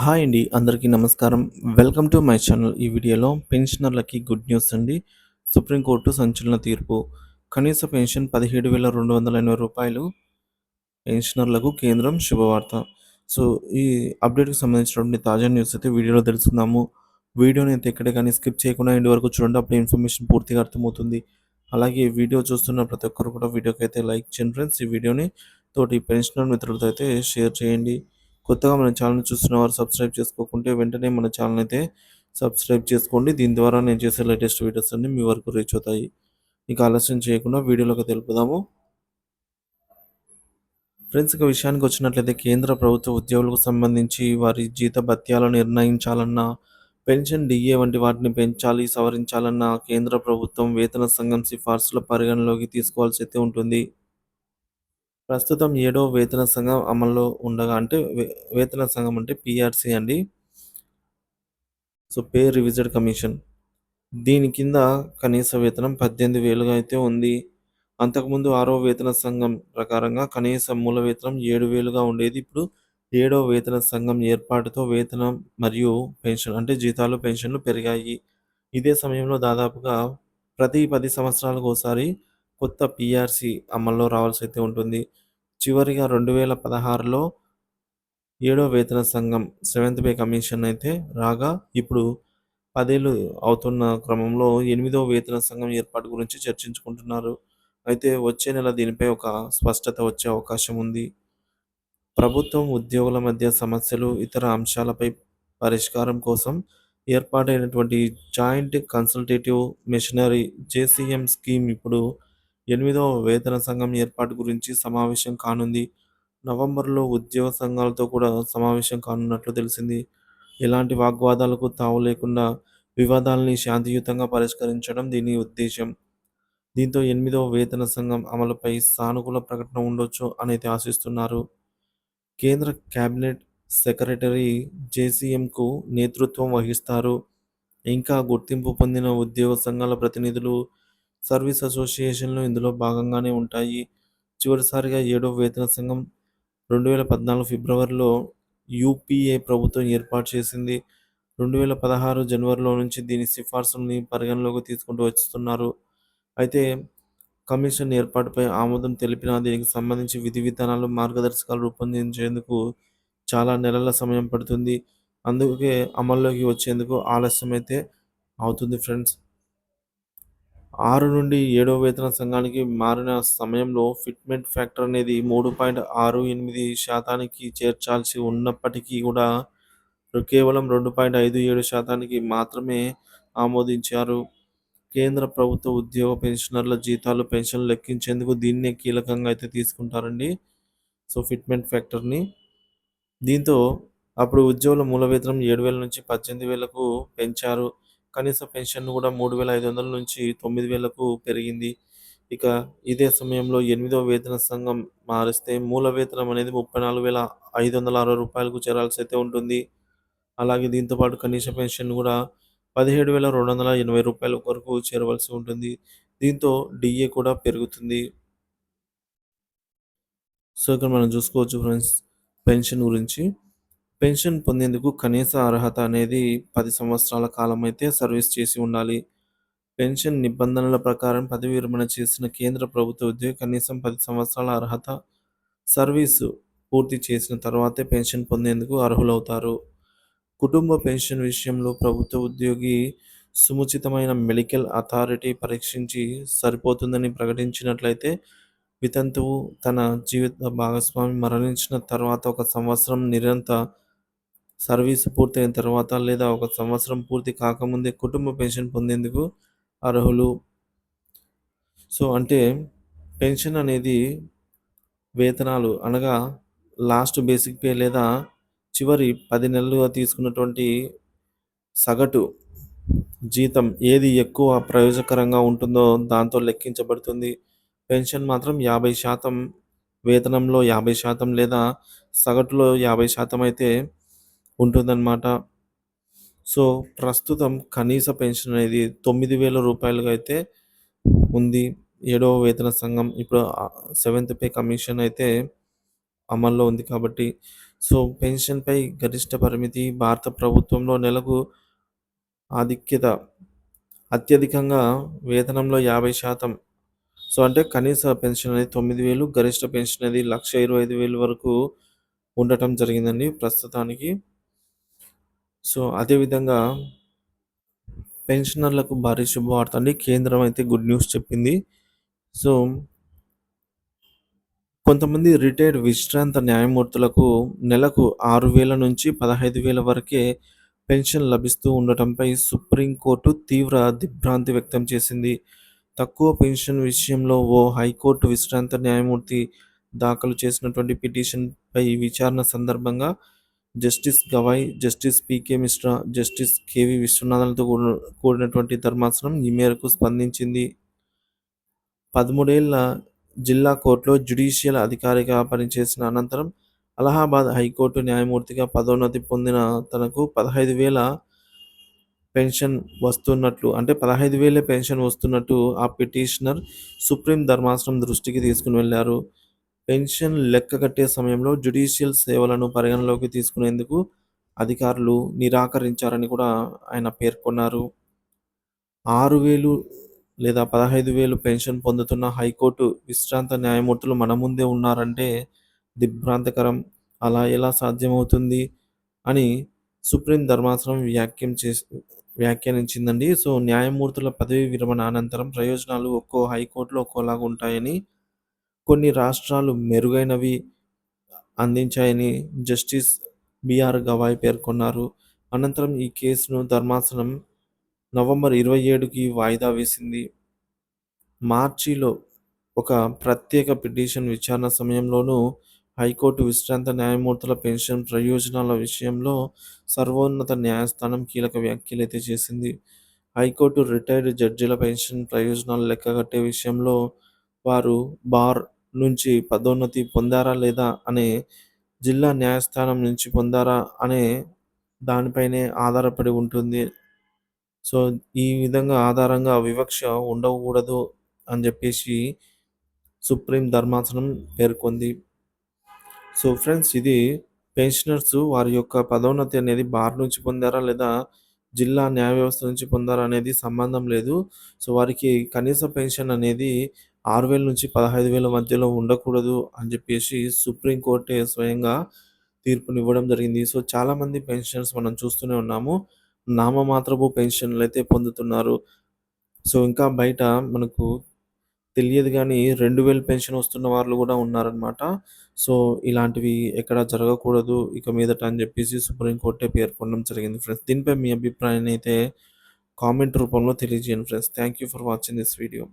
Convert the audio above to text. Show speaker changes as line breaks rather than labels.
Hi అండి. అందరికీ నమస్కారం. Welcome to my channel. ఈ వీడియోలో పెన్షనర్లకి గుడ్ న్యూస్ అండి. సుప్రీంకోర్టు సంచలన తీర్పు. కనీస పెన్షన్ రూ. 17,280 పెన్షనర్లకు కేంద్రం శుభవార్త. సో, ఈ అప్డేట్‌కి సంబంధించినటువంటి తాజా న్యూస్ అయితే వీడియోలో తెలుసుకుందాము. వీడియోని అయితే ఎక్కడ గాని స్కిప్ చేయకుండా ఎండ్ వరకు చూడండి. అప్పుడు ఇన్ఫర్మేషన్ పూర్తిగా అర్థమవుతుంది. అలాగే వీడియో చూస్తున్న ప్రతి ఒక్కరు కూడా వీడియోకైతే లైక్ చేయండి ఫ్రెండ్స్. ఈ వీడియోని తోటి పెన్షనర్ మిత్రులతో అయితే షేర్ చేయండి. కొత్తగా మన ఛానల్ చూస్తున్న వారు సబ్స్క్రైబ్ చేసుకోకుంటే వెంటనే మన ఛానల్ అయితే సబ్స్క్రైబ్ చేసుకోండి. దీని ద్వారా నేను చేసే లేటెస్ట్ వీడియోస్ అన్నీ మీ వరకు రీచ్ అవుతాయి. ఇక ఆలస్యం చేయకుండా వీడియోలోకి తెలుపుదాము. ఫ్రెండ్స్, ఇక విషయానికి వచ్చినట్లయితే కేంద్ర ప్రభుత్వ ఉద్యోగులకు సంబంధించి వారి జీతభత్యాలను నిర్ణయించాలన్నా, పెన్షన్ డీఏ వంటి వాటిని పెంచాలి, సవరించాలన్నా కేంద్ర ప్రభుత్వం వేతన సంఘం సిఫార్సుల పరిగణలోకి తీసుకోవాల్సి అయితే ఉంటుంది. ప్రస్తుతం ఏడో వేతన సంఘం అమల్లో ఉండగా అంటే వేతన సంఘం అంటే పీఆర్సీ అండి. So, pay revision commission. దీని కింద కనీస వేతనం 18,000గా అయితే ఉంది. అంతకుముందు ఆరో వేతన సంఘం ప్రకారంగా కనీస మూల వేతనం 7,000గా ఉండేది. ఇప్పుడు ఏడో వేతన సంఘం ఏర్పాటుతో వేతనం మరియు పెన్షన్ అంటే జీతాలు, పెన్షన్లు పెరిగాయి. ఇదే సమయంలో దాదాపుగా ప్రతి 10 సంవత్సరాలకోసారి కొత్త పీఆర్సీ అమల్లో రావాల్సి అయితే ఉంటుంది. చివరిగా 2016లో ఏడో వేతన సంఘం సెవెంత్ పే కమిషన్ అయితే రాగా, ఇప్పుడు 10 ఏళ్ళు అవుతున్న క్రమంలో ఎనిమిదో వేతన సంఘం ఏర్పాటు గురించి చర్చించుకుంటున్నారు. అయితే వచ్చే నెల దీనిపై ఒక స్పష్టత వచ్చే అవకాశం ఉంది. ప్రభుత్వం, ఉద్యోగుల మధ్య సమస్యలు, ఇతర అంశాలపై పరిష్కారం కోసం ఏర్పాటైనటువంటి joint consultative machinery JCM scheme ఇప్పుడు ఎనిమిదవ వేతన సంఘం ఏర్పాటు గురించి సమావేశం కానుంది. నవంబర్లో ఉద్యోగ సంఘాలతో కూడా సమావేశం కానున్నట్లు తెలిసింది. ఎలాంటి వాగ్వాదాలకు తావు లేకుండా వివాదాలని శాంతియుతంగా పరిష్కరించడం దీని ఉద్దేశం. దీంతో ఎనిమిదవ వేతన సంఘం అమలుపై సానుకూల ప్రకటన ఉండొచ్చు అనేది ఆశిస్తున్నారు. కేంద్ర కేబినెట్ సెక్రటరీ జేసీఎంకు నేతృత్వం వహిస్తారు. ఇంకా గుర్తింపు పొందిన ఉద్యోగ సంఘాల ప్రతినిధులు, సర్వీస్ అసోసియేషన్లు ఇందులో భాగంగానే ఉంటాయి. చివరిసారిగా ఏడవ వేతన సంఘం 2014 ఫిబ్రవరిలో యూపీఏ ప్రభుత్వం ఏర్పాటు చేసింది. 2016 జనవరిలో నుంచి దీని సిఫార్సుల్ని పరిగణలోకి తీసుకుంటూ వస్తున్నారు. అయితే కమిషన్ ఏర్పాటుపై ఆమోదం తెలిపినా దీనికి సంబంధించి విధి విధానాలు, మార్గదర్శకాలు రూపొందించేందుకు చాలా నెలల సమయం పడుతుంది. అందుకే అమల్లోకి వచ్చేందుకు ఆలస్యమైతే అవుతుంది ఫ్రెండ్స్. 6 నుండి 7వ వేతన సంఘానికి మారిన సమయంలో ఫిట్మెంట్ ఫ్యాక్టర్ అనేది 3.68% చేర్చాల్సి ఉన్నప్పటికీ కూడా కేవలం 2.57% మాత్రమే ఆమోదించారు. కేంద్ర ప్రభుత్వ ఉద్యోగ పెన్షనర్ల జీతాలు, పెన్షన్లు లెక్కించేందుకు దీన్నే కీలకంగా అయితే తీసుకుంటారండి. సో, ఫిట్మెంట్ ఫ్యాక్టర్‌ని. దీంతో అప్పుడు ఉద్యోగుల మూల వేతనం 7,000 నుంచి 18,000కు పెంచారు. కనీస పెన్షన్ కూడా 3,500 నుంచి 9,000కు పెరిగింది. ఇక ఇదే సమయంలో ఎనిమిదవ వేతన సంఘం మారిస్తే మూల వేతనం అనేది రూ. 34,560కు చేరాల్సి అయితే ఉంటుంది. అలాగే దీంతో పాటు కనీస పెన్షన్ కూడా రూ. 17,280 వరకు చేరవలసి ఉంటుంది. దీంతో డీఏ కూడా పెరుగుతుంది. సో, ఇక్కడ మనం చూసుకోవచ్చు ఫ్రెండ్స్ పెన్షన్ గురించి. పెన్షన్ పొందేందుకు కనీస అర్హత అనేది 10 సంవత్సరాల కాలమైతే సర్వీస్ చేసి ఉండాలి. పెన్షన్ నిబంధనల ప్రకారం పదవీ విరమణ చేసిన కేంద్ర ప్రభుత్వ ఉద్యోగి కనీసం 10 సంవత్సరాల అర్హత సర్వీసు పూర్తి చేసిన తర్వాతే పెన్షన్ పొందేందుకు అర్హులవుతారు. కుటుంబ పెన్షన్ విషయంలో ప్రభుత్వ ఉద్యోగి సముచితమైన మెడికల్ అథారిటీ పరీక్షించి సరిపోతుందని ప్రకటించినట్లయితే, వితంతువు తన జీవిత భాగస్వామి మరణించిన తర్వాత 1 సంవత్సరం నిరంతర సర్వీసు పూర్తయిన తర్వాత లేదా 1 సంవత్సరం పూర్తి కాకముందే కుటుంబ పెన్షన్ పొందేందుకు అర్హులు. సో, అంటే పెన్షన్ అనేది వేతనాలు అనగా లాస్ట్ బేసిక్ పే లేదా చివరి 10 నెలలుగా తీసుకున్నటువంటి సగటు జీతం ఏది ఎక్కువ ప్రయోజనకరంగా ఉంటుందో దాంతో లెక్కించబడుతుంది. పెన్షన్ మాత్రం 50% వేతనంలో 50% లేదా సగటులో 50% అయితే ఉంటుందన్నమాట. సో, ప్రస్తుతం కనీస పెన్షన్ అనేది రూ. 9,000 అయితే ఉంది. ఏడవ వేతన సంఘం ఇప్పుడు సెవెంత్ పే కమిషన్ అయితే అమల్లో ఉంది కాబట్టి. సో, పెన్షన్‌పై గరిష్ట పరిమితి భారత ప్రభుత్వంలో నెలకు ఆధిక్యత అత్యధికంగా వేతనంలో 50% సో, అంటే కనీస పెన్షన్ అనేది 9,000 గరిష్ట పెన్షన్ అనేది 1,25,000 వరకు ఉండటం జరిగిందండి ప్రస్తుతానికి. సో, అదే విధంగా పెన్షనర్లకు భారీ శుభవార్త అండి. కేంద్రం అయితే గుడ్ న్యూస్ చెప్పింది. సో, కొంతమంది రిటైర్డ్ విశ్రాంత న్యాయమూర్తులకు నెలకు 6,000 నుంచి 15,000 వరకే పెన్షన్ లభిస్తూ ఉండటంపై సుప్రీంకోర్టు తీవ్ర దిగ్భ్రాంతి వ్యక్తం చేసింది. తక్కువ పెన్షన్ విషయంలో ఓ హైకోర్టు విశ్రాంత న్యాయమూర్తి దాఖలు చేసినటువంటి పిటిషన్‌పై విచారణ సందర్భంగా జస్టిస్ గవాయ్, జస్టిస్ పీకే మిశ్రా, జస్టిస్ కేవీ విశ్వనాథన్‌లతో కూడినటువంటి ధర్మాసనం ఈ మేరకు స్పందించింది. 13 ఏళ్ల జిల్లా కోర్టులో జ్యుడిషియల్ అధికారిగా పనిచేసిన అనంతరం అలహాబాద్ హైకోర్టు న్యాయమూర్తిగా పదోన్నతి పొందిన తనకు 15,000 పెన్షన్ వస్తున్నట్లు అంటే 15,000 పెన్షన్ వస్తున్నట్టు ఆ పిటిషనర్ సుప్రీం ధర్మాసనం దృష్టికి తీసుకొని వెళ్లారు. పెన్షన్ లెక్కగట్టే సమయంలో జ్యుడిషియల్ సేవలను పరిగణలోకి తీసుకునేందుకు అధికారులు నిరాకరించారని కూడా ఆయన పేర్కొన్నారు. 6,000 లేదా 15,000 పెన్షన్ పొందుతున్న హైకోర్టు విశ్రాంత న్యాయమూర్తులు మన ముందే ఉన్నారంటే దిగ్భ్రాంతికరం. అలా ఎలా సాధ్యమవుతుంది? అని సుప్రీం ధర్మాసనం వ్యాఖ్యానించిందండి. సో, న్యాయమూర్తుల పదవీ విరమణ అనంతరం ప్రయోజనాలు ఒక్కో హైకోర్టులో ఒక్కోలాగా ఉంటాయని, కొన్ని రాష్ట్రాలు మెరుగైనవి అందించాయని జస్టిస్ బిఆర్ గవాయ్ పేర్కొన్నారు. అనంతరం ఈ కేసును ధర్మాసనం నవంబర్ 27కి వాయిదా వేసింది. మార్చిలో ఒక ప్రత్యేక పిటిషన్ విచారణ సమయంలోనూ హైకోర్టు విశ్రాంత న్యాయమూర్తుల పెన్షన్ ప్రయోజనాల విషయంలో సర్వోన్నత న్యాయస్థానం కీలక వ్యాఖ్యలైతే చేసింది. హైకోర్టు రిటైర్డ్ జడ్జిల పెన్షన్ ప్రయోజనాలు లెక్కగట్టే విషయంలో వారు బార్ నుంచి పదోన్నతి పొందారా లేదా అనే జిల్లా న్యాయస్థానం నుంచి పొందారా అనే దానిపైనే ఆధారపడి ఉంటుంది. సో, ఈ విధంగా ఆధారంగా వివక్ష ఉండకూడదు అని జెప్పేసి సుప్రీం ధర్మాసనం పేర్కొంది. సో, ఫ్రెండ్స్ ఇది పెన్షనర్స్ వారి యొక్క పదోన్నతి అనేది బార్ నుంచి పొందారా? లేదా జిల్లా న్యాయ వ్యవస్థ నుంచి పొందారా? అనేది సంబంధం లేదు. సో, వారికి కనీస పెన్షన్ అనేది 6,000-15,000 మధ్యలో ఉండకూడదు అని జెప్పేసి సుప్రీం కోర్టే స్వయంగా తీర్పునివ్వడం జరిగింది. సో, చాలామంది పెన్షనర్స్ మనం చూస్తూనే ఉన్నాము. నామమాత్రపు పెన్షన్‌లయితే పొందుతున్నారు. సో, ఇంకా బయట మనకు తెలియదు గానీ 2,000 పెన్షన్ వస్తున్న వాళ్ళు గూడా ఉన్నారనమాట. సో, ఇలాంటివి ఎక్కడ జరగకూడదు ఇక మీదట అని జెప్పేసి సుప్రీం కోర్టే పేర్కొనడం జరిగింది ఫ్రెండ్స్. దీనిపై మీ అభిప్రాయాన్నయితే కామెంట్ రూపంలో తెలియజేయండి friends. Thank you for watching this video.